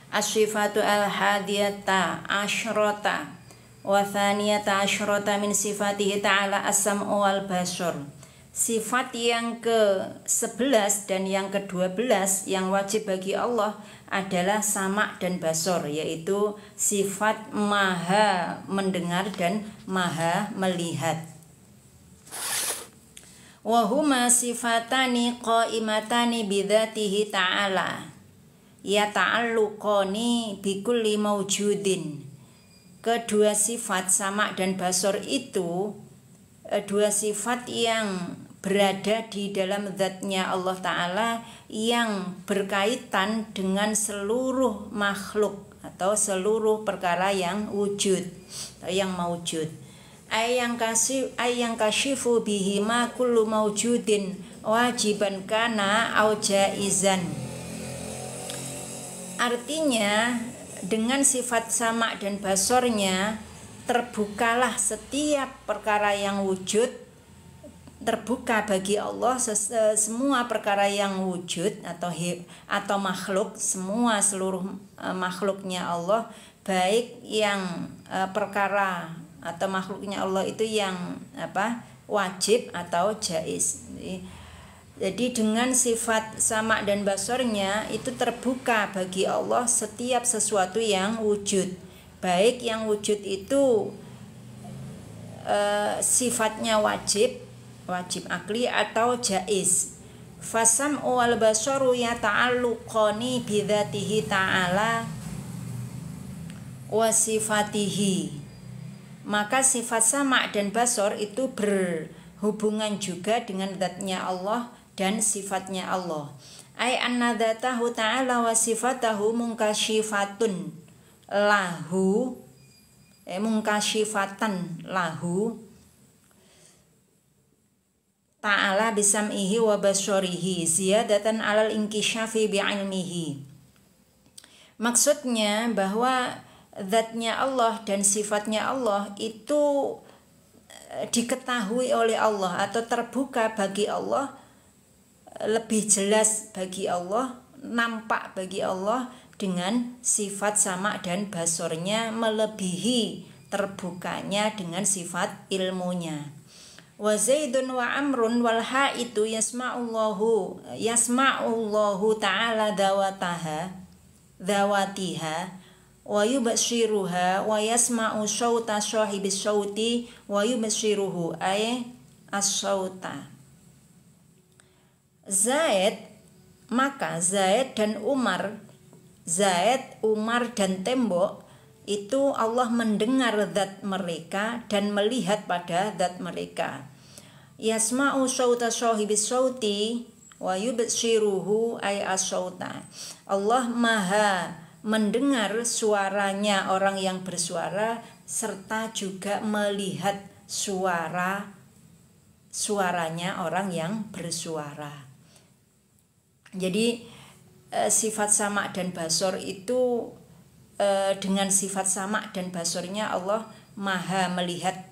As-sifatu al-hadiyata asyrata wa thaniyata asyrata min sifatihi ta'ala as-sam'u wal basar. Sifat yang ke-11 dan yang ke-12 yang wajib bagi Allah adalah sama' dan basar, yaitu sifat maha mendengar dan maha melihat. Wa huma sifatani qaimatani bidzatihi ta'ala yata'alluqani bikulli maujudin. Kedua sifat sama' dan basar itu dua sifat yang berada di dalam zatnya Allah Ta'ala yang berkaitan dengan seluruh makhluk atau seluruh perkara yang wujud atau yang maujud. Ayang kashifu bihima kullu maujudin wajiban kana au jaizan. Artinya dengan sifat sama' dan basornya terbukalah setiap perkara yang wujud, terbuka bagi Allah semua perkara yang wujud atau makhluk, seluruh makhluknya Allah, baik yang perkara atau makhluknya Allah itu yang wajib atau jaiz. Jadi dengan sifat sama' dan basornya itu terbuka bagi Allah setiap sesuatu yang wujud, baik yang wujud itu sifatnya wajib akli atau jaiz. Fasam'u wal basaru yata'alluqani bidzatihi ta'ala wa sifatihi. Maka sifat sama' dan basar itu berhubungan juga dengan zatnya Allah dan sifatnya Allah. Ai anna dzatahu ta'ala wa sifatahu munkasyifatun lahu mungkasyifatan lahu ta'ala bisam'ihi wa basyarihi ziyadatan alal inkisyafi bi'ilmihi. Maksudnya bahwa zatnya Allah dan sifatnya Allah itu diketahui oleh Allah atau terbuka bagi Allah, lebih jelas bagi Allah, nampak bagi Allah dengan sifat sama' dan basornya melebihi terbukanya dengan sifat ilmunya. Wa Zaidun wa Amrun wal haitu yasma'ullahu ta'ala dawatiha wa yubashiruha wa yasma'u syauta syahibis syauti wa yubashiruhu ay as-syauta. Maka Zaid dan Umar, dan tembok itu Allah mendengar zat mereka dan melihat pada zat mereka. Yasma'u syauta syahibis syauti wa yubashiruhu ay as-syauta. Allah maha mendengar suaranya orang yang bersuara serta juga melihat suaranya orang yang bersuara. Jadi sifat sama' dan basar itu dengan sifat sama' dan basornya Allah maha melihat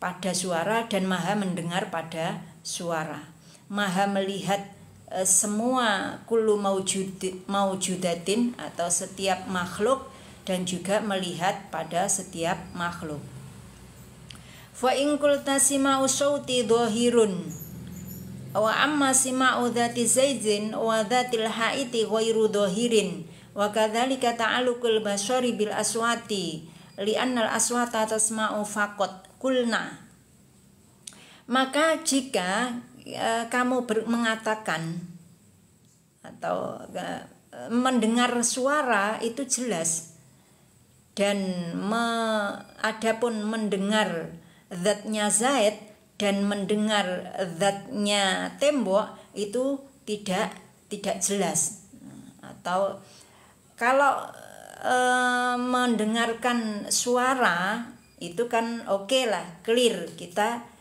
pada suara dan maha mendengar pada suara, maha melihat semua kullu maujudatin atau setiap makhluk dan juga melihat pada setiap makhluk. Fa in qulta sima'u syauti dhahirun wa amma sima'u dzati zaidin wa dzatil haiti ghairu dhahirin wa kadzalika ta'alluqul basyari bil aswati li'annal aswata tasma'u faqat kulna. Maka jika kamu mengatakan atau mendengar suara itu jelas, dan adapun mendengar zatnya Zaid dan mendengar zatnya tembok itu tidak jelas. Atau kalau mendengarkan suara itu kan oke lah, clear, kita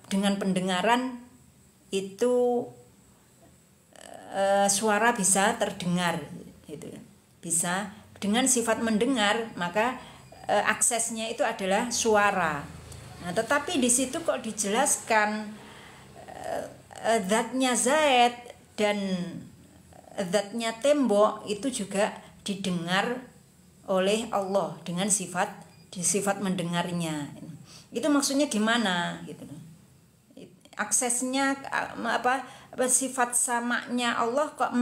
dengan pendengaran itu suara bisa terdengar gitu. Bisa dengan sifat mendengar, maka aksesnya itu adalah suara. Nah, tetapi di situ kok dijelaskan zatnya Zaid dan zatnya tembok itu juga didengar oleh Allah dengan sifat mendengarnya. Itu maksudnya gimana gitu. Aksesnya sifat samanya Allah kok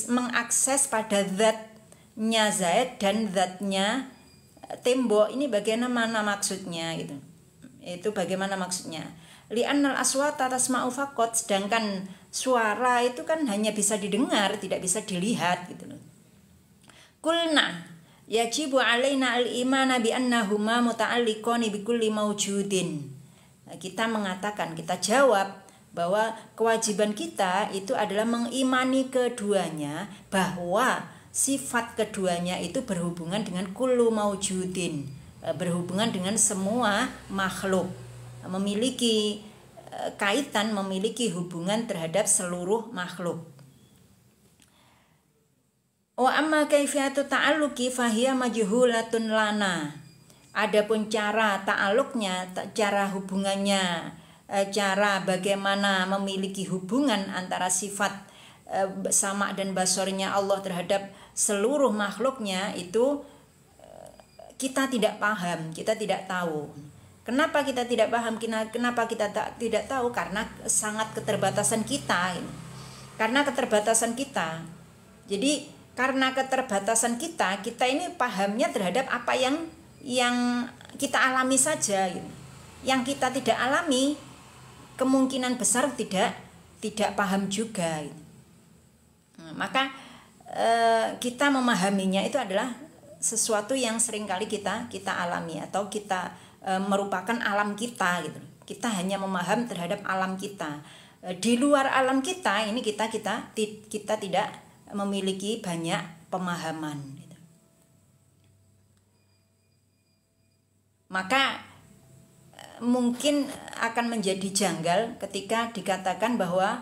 mengakses pada zatnya Zaid dan zatnya tembok, ini bagaimana maksudnya gitu. Itu bagaimana maksudnya? Li'annal aswata tasma'u faqat, sedangkan suara itu kan hanya bisa didengar, tidak bisa dilihat gitu loh. Qulna yajibu alaina al-imana bi annahuma muta'alliqani bi kulli mawjudin. Kita mengatakan, kita jawab bahwa kewajiban kita itu adalah mengimani keduanya, bahwa sifat keduanya itu berhubungan dengan kullu maujudin, berhubungan dengan semua makhluk, memiliki kaitan, memiliki hubungan terhadap seluruh makhluk. Wa amma kaifiyatu ta'alluqi fahiya majhulatun lana. Adapun cara ta'alluqnya, cara hubungannya, cara bagaimana memiliki hubungan antara sifat sama dan basornya Allah terhadap seluruh makhluknya, itu kita tidak paham, kita tidak tahu. Kenapa kita tidak paham? Kenapa kita tidak tahu? Karena sangat keterbatasan kita. Karena keterbatasan kita. Jadi karena keterbatasan kita ini pahamnya terhadap apa yang kita alami saja. Yang kita tidak alami kemungkinan besar tidak paham juga. Maka kita memahaminya itu adalah sesuatu yang seringkali kita alami, atau kita merupakan alam kita gitu. Kita hanya memaham terhadap alam kita. Di luar alam kita ini kita tidak memiliki banyak pemahaman gitu. Maka mungkin akan menjadi janggal ketika dikatakan bahwa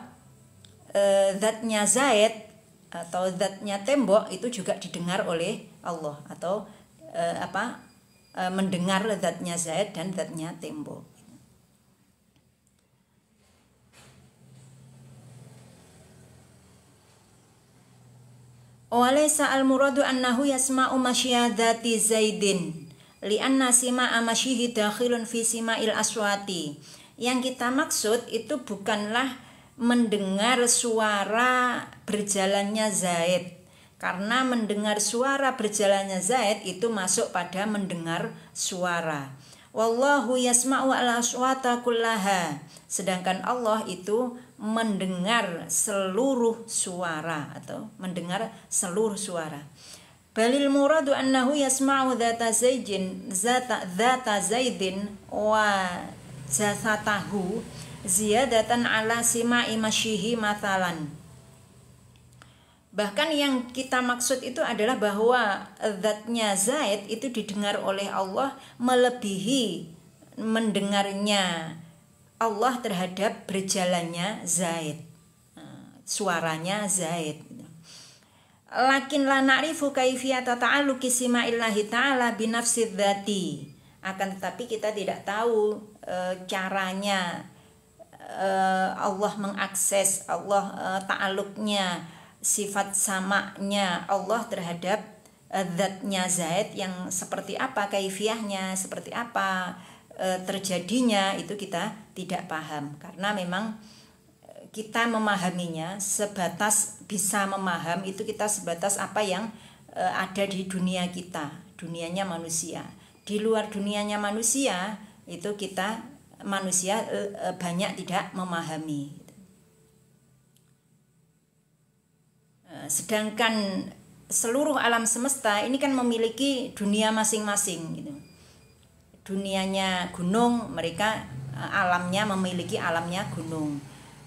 zatnya Zaid atau zatnya tembok itu juga didengar oleh Allah, atau mendengar zatnya Zaid dan zatnya tembok. Walaysa al-muradu annahu yasma'u masyadati Zaidin li'anna sima'a masyihi dakhilun fi sima'il aswati. Yang kita maksud itu bukanlah mendengar suara berjalannya Zaid, karena mendengar suara berjalannya Zaid itu masuk pada mendengar suara. Wallahu yasma'u al-aswata kullaha, sedangkan Allah itu mendengar seluruh suara atau mendengar seluruh suara. Balil muradu annahu yasma'u dzata zaidin wa jasatahu ziyadatan ala sima'i masyihi mathalan. Bahkan yang kita maksud itu adalah bahwa zatnya Zaid itu didengar oleh Allah melebihi mendengarnya Allah terhadap berjalannya Zaid, suaranya Zaid. Lakin la na'rifu kaifiyata ta'alluqi sima'illahi ta'ala binafsi dzati. Akan tetapi kita tidak tahu caranya Allah mengakses, Allah ta'alluqnya, sifat samanya Allah terhadap zatnya Zaid yang seperti apa, kaifiyahnya seperti apa, terjadinya itu kita tidak paham. Karena memang kita memahaminya sebatas bisa memaham itu, kita sebatas apa yang ada di dunia kita, dunianya manusia. Di luar dunianya manusia itu kita manusia banyak tidak memahami. Sedangkan seluruh alam semesta ini kan memiliki dunia masing-masing gitu. Dunianya gunung, mereka alamnya memiliki alamnya gunung.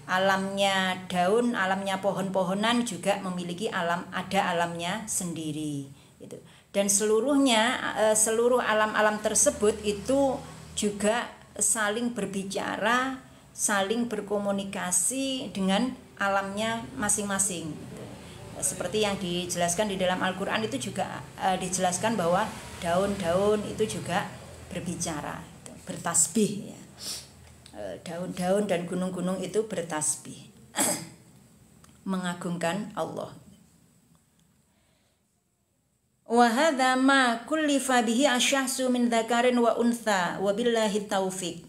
Alamnya daun, alamnya pohon-pohonan juga memiliki alamnya sendiri gitu. Dan seluruhnya, seluruh alam-alam tersebut itu juga saling berbicara, saling berkomunikasi dengan alamnya masing-masing. Seperti yang dijelaskan di dalam Al-Quran itu juga dijelaskan bahwa daun-daun itu juga berbicara, bertasbih ya. Daun-daun dan gunung-gunung itu bertasbih mengagungkan Allah. Wa hadza ma kullifa bihi asyahsu min dzakarin wa untha wa billahi taufik.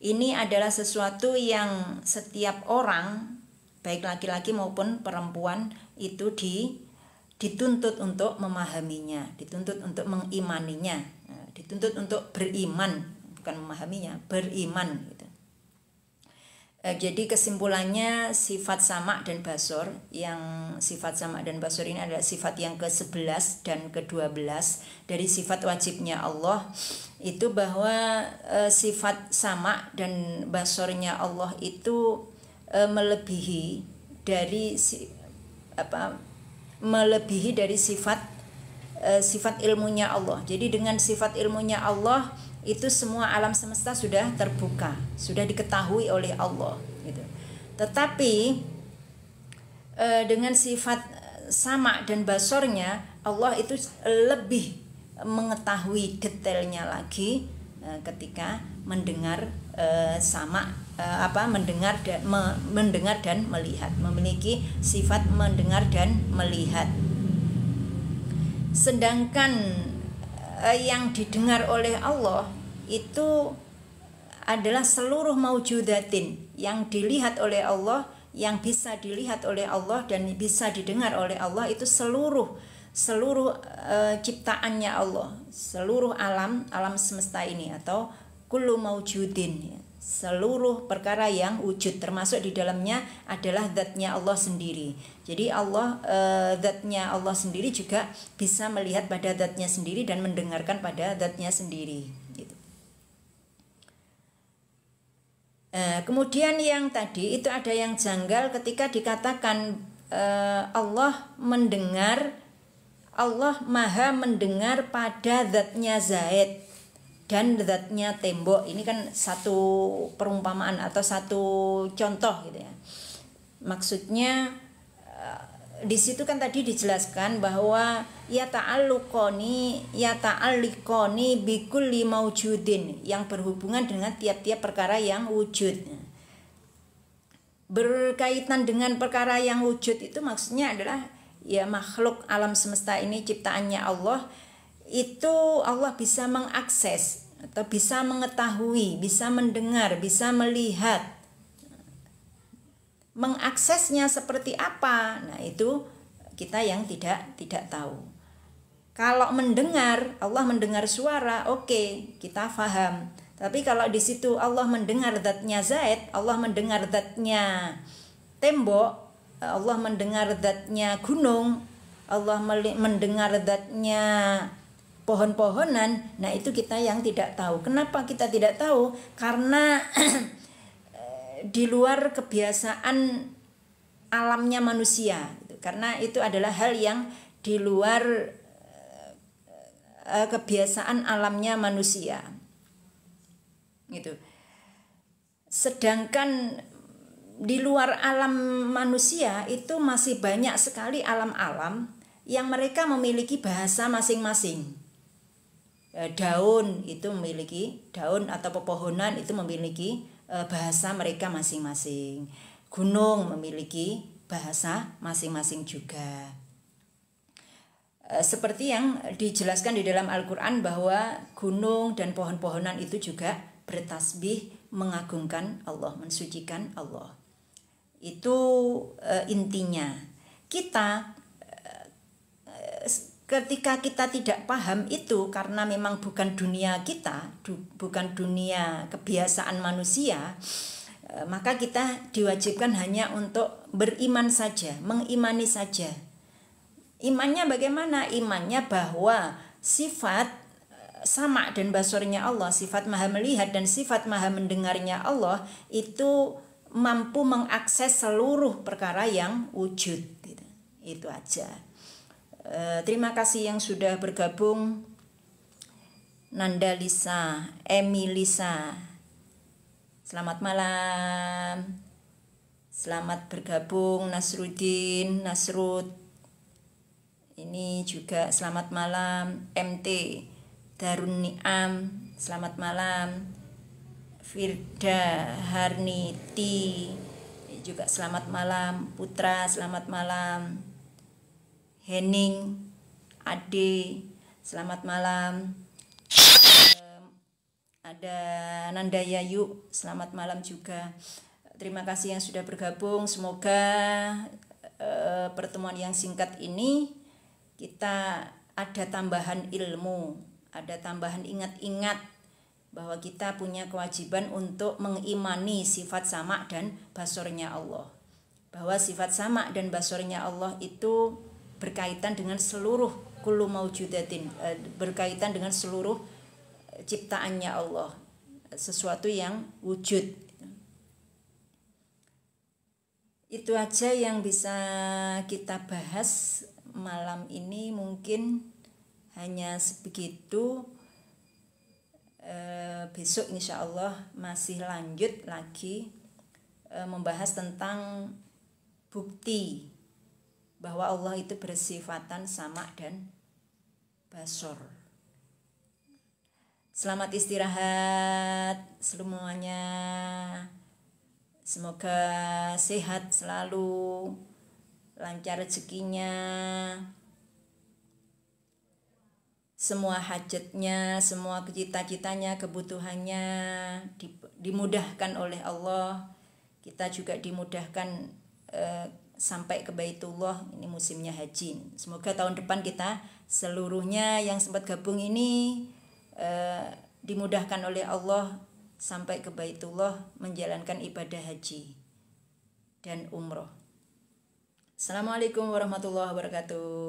Ini adalah sesuatu yang setiap orang baik laki-laki maupun perempuan itu dituntut untuk memahaminya, dituntut untuk mengimaninya, dituntut untuk beriman, bukan memahaminya, beriman gitu. Jadi kesimpulannya sifat sama dan basor, yang sifat sama dan basor ini adalah sifat yang ke-11 dan ke-12 dari sifat wajibnya Allah, itu bahwa sifat sama dan basornya Allah itu melebihi dari sifat ilmunya Allah. Jadi dengan sifat ilmunya Allah itu semua alam semesta sudah terbuka, sudah diketahui oleh Allah gitu. Tetapi dengan sifat sama dan basornya Allah itu lebih mengetahui detailnya lagi ketika mendengar mendengar dan melihat, memiliki sifat mendengar dan melihat. Sedangkan yang didengar oleh Allah itu adalah seluruh maujudatin, yang dilihat oleh Allah, yang bisa dilihat oleh Allah dan bisa didengar oleh Allah, itu seluruh ciptaannya Allah, seluruh alam semesta ini, atau kullu maujudin, seluruh perkara yang wujud, termasuk di dalamnya adalah zatnya Allah sendiri. Jadi Allah, zatnya Allah sendiri juga bisa melihat pada zatnya sendiri dan mendengarkan pada zatnya sendiri gitu. Kemudian yang tadi itu ada yang janggal ketika dikatakan Allah mendengar, Allah maha mendengar pada zatnya Zaid dan zatnya tembok. Ini kan satu perumpamaan atau satu contoh gitu ya. Maksudnya di situ kan tadi dijelaskan bahwa ya ta'alluqani bikulli maujudin, yang berhubungan dengan tiap-tiap perkara yang wujud. Berkaitan dengan perkara yang wujud itu maksudnya adalah ya makhluk alam semesta ini ciptaannya Allah, itu Allah bisa mengakses atau bisa mengetahui, bisa mendengar, bisa melihat. Mengaksesnya seperti apa? Nah, itu kita yang tidak tahu. Kalau mendengar, Allah mendengar suara, oke, kita paham. Tapi kalau di situ Allah mendengar zatnya Zaid, Allah mendengar zatnya tembok, Allah mendengar zatnya gunung, Allah mendengar zatnya pohon-pohonan, nah itu kita yang tidak tahu. Kenapa kita tidak tahu? Karena di luar kebiasaan alamnya manusia, karena itu adalah hal yang di luar kebiasaan alamnya manusia gitu. Sedangkan di luar alam manusia itu masih banyak sekali alam-alam yang mereka memiliki bahasa masing-masing. Daun itu memiliki, daun atau pepohonan itu memiliki bahasa mereka masing-masing. Gunung memiliki bahasa masing-masing juga. Seperti yang dijelaskan di dalam Al-Quran bahwa gunung dan pohon-pohonan itu juga bertasbih mengagungkan Allah, mensucikan Allah. Itu intinya. Kita ketika kita tidak paham itu karena memang bukan dunia kita, bukan dunia kebiasaan manusia, maka kita diwajibkan hanya untuk beriman saja, mengimani saja. Imannya bagaimana? Imannya bahwa sifat sama dan basornya Allah, sifat maha melihat dan sifat maha mendengarnya Allah itu mampu mengakses seluruh perkara yang wujud gitu. Itu aja. Terima kasih yang sudah bergabung. Nanda Lisa, Emi Lisa, selamat malam. Selamat bergabung Nasruddin, Nasrud. Ini juga selamat malam. MT Darun Ni'am, selamat malam. Firda Harniti juga selamat malam. Putra, selamat malam. Henning Ade, selamat malam. Ada Nanda Yayu, selamat malam juga. Terima kasih yang sudah bergabung. Semoga pertemuan yang singkat ini kita ada tambahan ilmu, ada tambahan ingat-ingat bahwa kita punya kewajiban untuk mengimani sifat sama dan basornya Allah. Bahwa sifat sama dan basornya Allah itu berkaitan dengan seluruh kullu maujudatin, berkaitan dengan seluruh ciptaannya Allah, sesuatu yang wujud. Itu aja yang bisa kita bahas malam ini, mungkin hanya sebegitu. Besok insya Allah masih lanjut lagi membahas tentang bukti bahwa Allah itu bersifatan sama dan basor. Selamat istirahat semuanya. Semoga sehat selalu, lancar rezekinya, semua hajatnya, semua cita-citanya, kebutuhannya dimudahkan oleh Allah. Kita juga dimudahkan sampai ke Baitullah. Ini musimnya haji. Semoga tahun depan kita seluruhnya yang sempat gabung ini dimudahkan oleh Allah sampai ke Baitullah menjalankan ibadah haji dan umroh. Assalamualaikum warahmatullahi wabarakatuh.